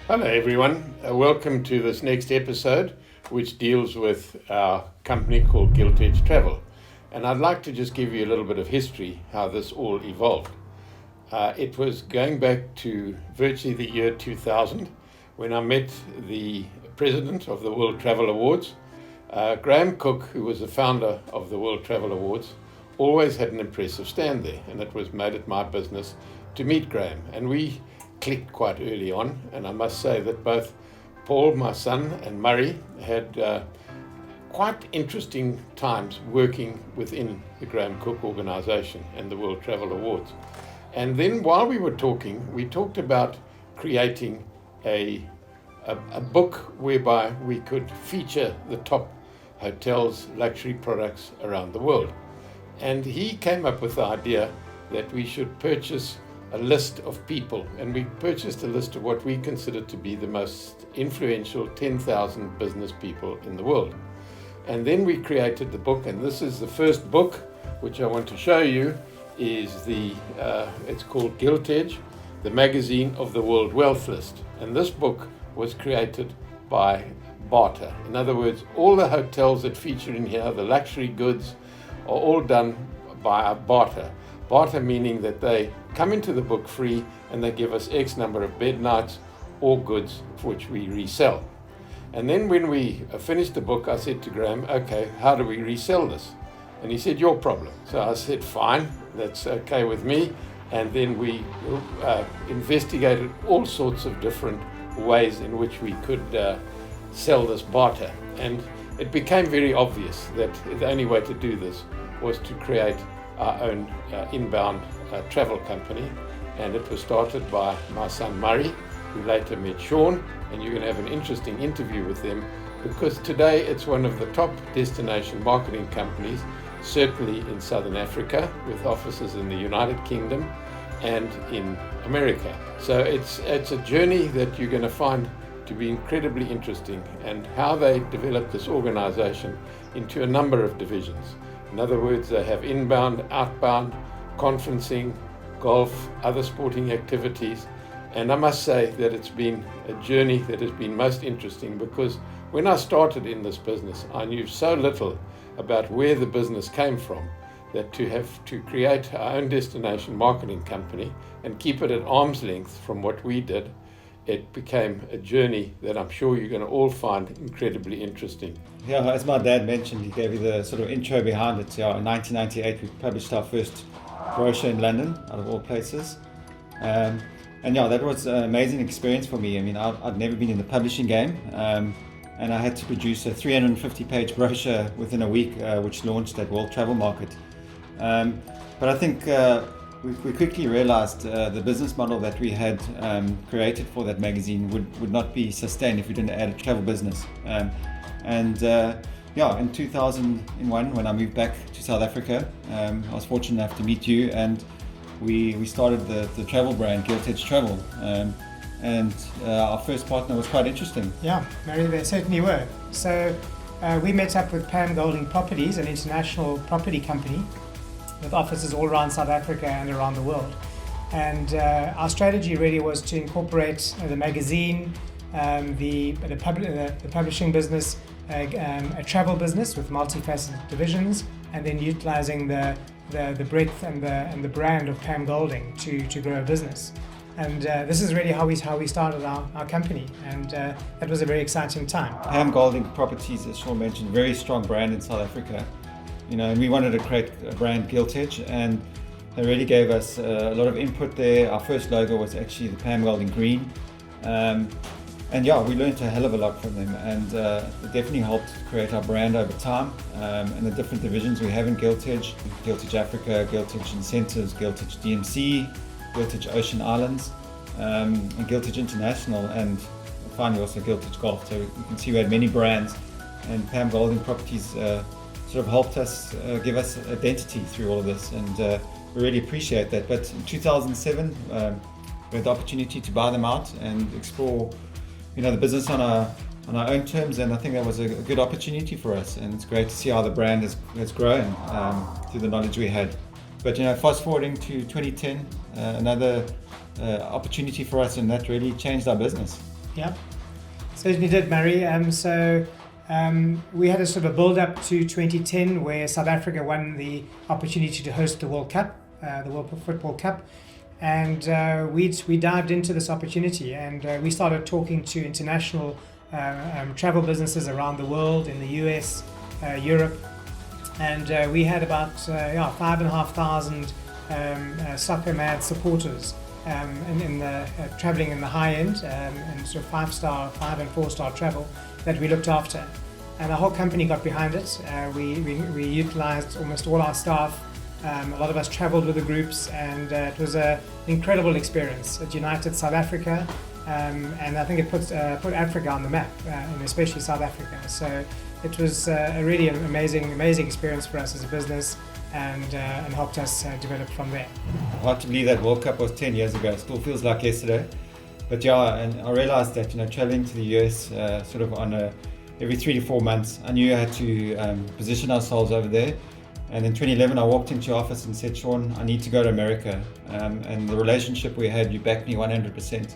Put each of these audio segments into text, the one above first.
Hello everyone, welcome to this next episode which deals with our company called Giltedge Travel. And I'd like to just give you a little bit of history, how this all evolved. It was going back to virtually the year 2000 when I met the president of the World Travel Awards. Graham Cook, who was the founder of the World Travel Awards, always had an impressive stand there, and it was made it my business to meet Graham. And we clicked quite early on, and I must say that both Paul, my son, and Murray had quite interesting times working within the Graham Cook organization and the World Travel Awards. And then while we were talking, we talked about creating a book whereby we could feature the top hotels, luxury products around the world. And he came up with the idea that we should purchase a list of people, and we purchased a list of what we consider to be the most influential 10,000 business people in the world. And then we created the book, and this is the first book which I want to show you. Is it's called Giltedge, the magazine of the World Wealth List. And this book was created by barter. In other words, all the hotels that feature in here, the luxury goods, are all done by a barter. Barter meaning that they come into the book free and they give us X number of bed nights or goods which we resell. And then when we finished the book, I said to Graham, okay, how do we resell this? And he said, your problem. So I said, fine, that's okay with me. And then we investigated all sorts of different ways in which we could sell this barter. And it became very obvious that the only way to do this was to create our own inbound travel company, and it was started by my son Murray, who later met Sean, and you're going to have an interesting interview with them because today it's one of the top destination marketing companies, certainly in Southern Africa, with offices in the United Kingdom and in America. So it's a journey that you're going to find to be incredibly interesting, and how they developed this organization into a number of divisions. In other words, they have inbound, outbound, conferencing, golf, other sporting activities. And I must say that it's been a journey that has been most interesting, because when I started in this business, I knew so little about where the business came from, that to have to create our own destination marketing company and keep it at arm's length from what we did, it became a journey that I'm sure you're going to all find incredibly interesting. Yeah, as my dad mentioned, he gave you the sort of intro behind it. Yeah, in 1998, we published our first brochure in London, out of all places. And yeah, that was an amazing experience for me. I mean, I'd never been in the publishing game, and I had to produce a 350-page brochure within a week, which launched at World Travel Market. But I think we quickly realized the business model that we had created for that magazine would not be sustained if we didn't add a travel business. In 2001, when I moved back to South Africa, I was fortunate enough to meet you, and we started the travel brand, Giltedge Travel. Our first partner was quite interesting. Yeah, Mary, they certainly were. So we met up with Pam Golding Properties, an international property company with offices all around South Africa and around the world. And our strategy really was to incorporate the magazine, the publishing business, a travel business with multifaceted divisions, and then utilizing the breadth and the brand of Pam Golding to grow a business. And this is really how we started our company, and that was a very exciting time. Pam Golding Properties, as Sean mentioned, very strong brand in South Africa. You know, and we wanted to create a brand, Giltedge, and they really gave us a lot of input there. Our first logo was actually the Pam Golding green. And yeah, we learned a hell of a lot from them, and it definitely helped create our brand over time, and the different divisions we have in Giltedge: Giltedge Africa, Giltedge Incentives, Giltedge DMC, Giltedge Ocean Islands, and Giltedge International, and finally also Giltedge Golf. So you can see we had many brands, and Pam Golding Properties sort of helped us give us identity through all of this, and we really appreciate that. But in 2007, we had the opportunity to buy them out and explore, the business on our own terms, and I think that was a good opportunity for us, and it's great to see how the brand has grown through the knowledge we had. But fast forwarding to 2010, another opportunity for us, and that really changed our business. Yeah, certainly did, Murray. We had a sort of build up to 2010 where South Africa won the opportunity to host the World Cup, the World Football Cup. And we dived into this opportunity, and we started talking to international travel businesses around the world, in the US, Europe. And we had about 5,500 soccer mad supporters in the traveling in the high end and sort of 5 and 4-star travel that we looked after. And the whole company got behind it. We utilized almost all our staff. A lot of us traveled with the groups, and it was an incredible experience. It united South Africa, and I think it put Africa on the map, and especially South Africa. So it was a really amazing experience for us as a business, and helped us develop from there. Hard to believe that World Cup was 10 years ago. It still feels like yesterday. But yeah, and I realized that, traveling to the US sort of on every 3 to 4 months, I knew I had to position ourselves over there. And in 2011, I walked into your office and said, Sean, I need to go to America. And the relationship we had, you backed me 100%.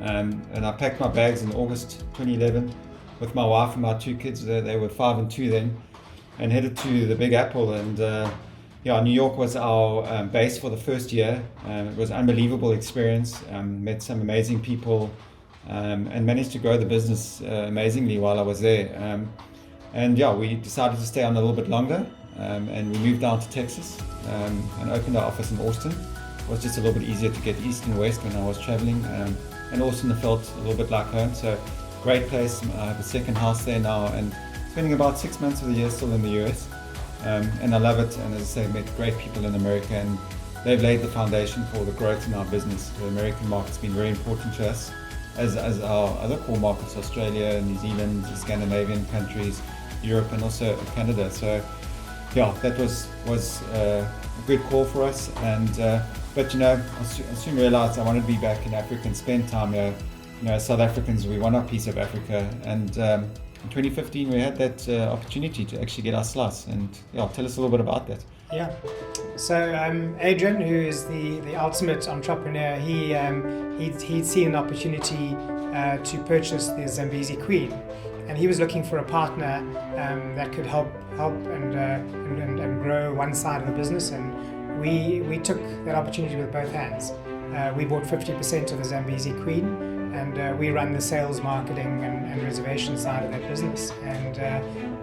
And I packed my bags in August 2011 with my wife and my 2 kids. They were 5 and 2 then, and headed to the Big Apple. And New York was our base for the first year. It was an unbelievable experience. Met some amazing people, and managed to grow the business amazingly while I was there. We decided to stay on a little bit longer. And we moved down to Texas and opened our office in Austin. It was just a little bit easier to get east and west when I was traveling, and Austin felt a little bit like home. So great place. I have a second house there now, and spending about 6 months of the year still in the US, and I love it. And as I say, met great people in America, and they've laid the foundation for the growth in our business. The American market's been very important to us, as our other core markets: Australia, New Zealand, the Scandinavian countries, Europe, and also Canada. So yeah, that was a good call for us, but I soon realized I wanted to be back in Africa and spend time here. As South Africans, we want our piece of Africa, and in 2015 we had that opportunity to actually get our slice. And tell us a little bit about that. Yeah, so Adrian, who is the ultimate entrepreneur, he'd seen an opportunity to purchase the Zambezi Queen. And he was looking for a partner that could help and grow one side of the business, and we took that opportunity with both hands. We bought 50% of the Zambezi Queen, and we run the sales, marketing, and reservation side of that business. And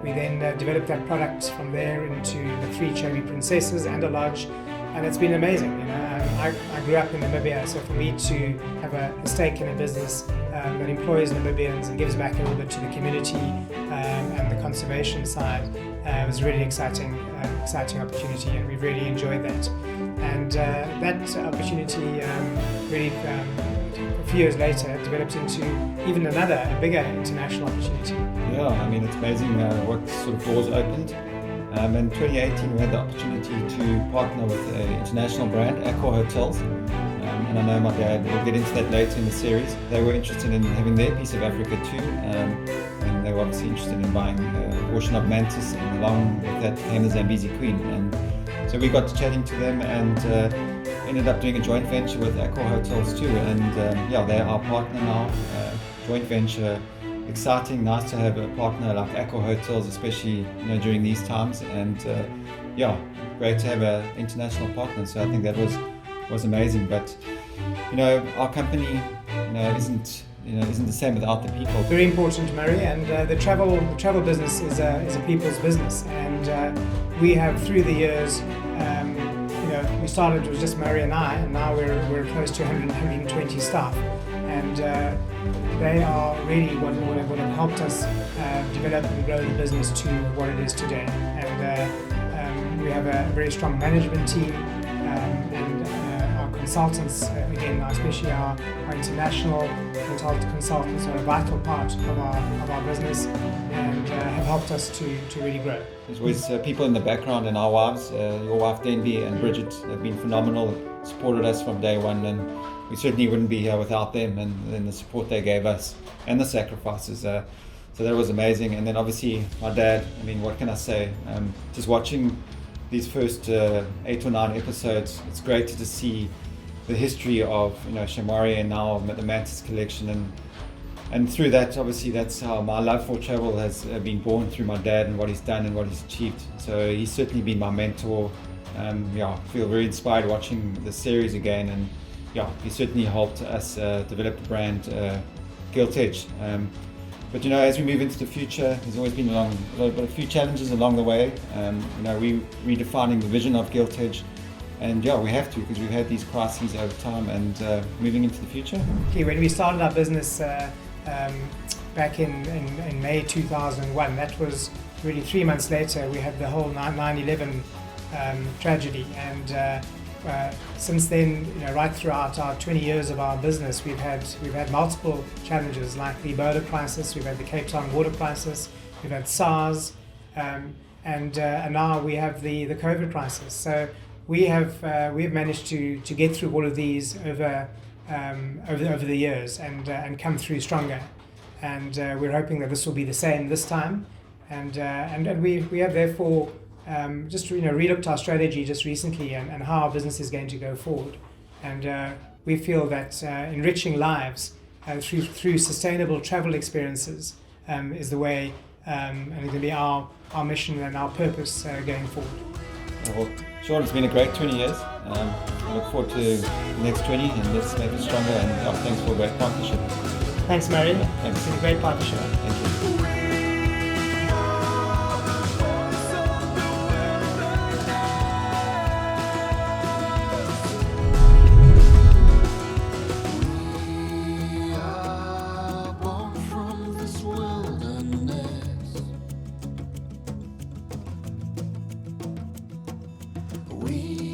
we then developed that product from there into the 3 Cherry Princesses and a lodge, and it's been amazing. I grew up in Namibia, so for me to have a stake in a business that employs Namibians and gives back a little bit to the community and the conservation side was a really exciting opportunity, and we really enjoyed that. And that opportunity really, a few years later, developed into even a bigger international opportunity. Yeah, it's amazing what sort of doors opened. In 2018, we had the opportunity to partner with an international brand, Accor Hotels. And I know my dad, we'll get into that later in the series. They were interested in having their piece of Africa too. And they were obviously interested in buying a portion of Mantis, and along with that came the Zambezi Queen. And so we got to chatting to them, and ended up doing a joint venture with Accor Hotels too. And they're our partner now. Joint venture. Exciting, nice to have a partner like Accor Hotels, especially during these times, and great to have an international partner. So I think that was amazing. But our company isn't the same without the people. Very important, Murray, and the travel business is a people's business, and we have through the years. We started, it was just Murray and I, and now we're close to 120 staff, and they are really what have helped us develop and grow the business to what it is today. And we have a very strong management team, and our consultants, again, especially our international consultants are a vital part of our business, and have helped us to really grow. There's always people in the background, and our wives, your wife Denby and Bridget, have been phenomenal, supported us from day one, and we certainly wouldn't be here without them and the support they gave us and the sacrifices. So that was amazing. And then obviously my dad, what can I say? Just watching these first 8 or 9 episodes, it's great to just see the history of Shamwari and now the Mantis Collection, and And through that, obviously, that's how my love for travel has been born, through my dad and what he's done and what he's achieved. So he's certainly been my mentor. I feel very inspired watching the series again, and he certainly helped us develop the brand Giltedge. But as we move into the future, there's always been a few challenges along the way. We're redefining the vision of Giltedge, and we have to, because we've had these crises over time, and moving into the future. Okay, when we started our business back in May 2001, that was really 3 months later, we had the whole 9/11 tragedy, and since then, right throughout our 20 years of our business, we've had multiple challenges, like the Ebola crisis, we've had the Cape Town water crisis, we've had SARS, and now we have the COVID crisis. So we've managed to get through all of these over the years and come through stronger. And we're hoping that this will be the same this time. And we have therefore just relooked our strategy just recently and how our business is going to go forward. And we feel that enriching lives through sustainable travel experiences is the way, and it's going to be our mission and our purpose going forward. Well, Sean, it's been a great 20 years. I look forward to the next 20, and let's make it stronger. And thanks for a great partnership. Thanks, Mary. Thanks. It's been a great partnership. Thank you. We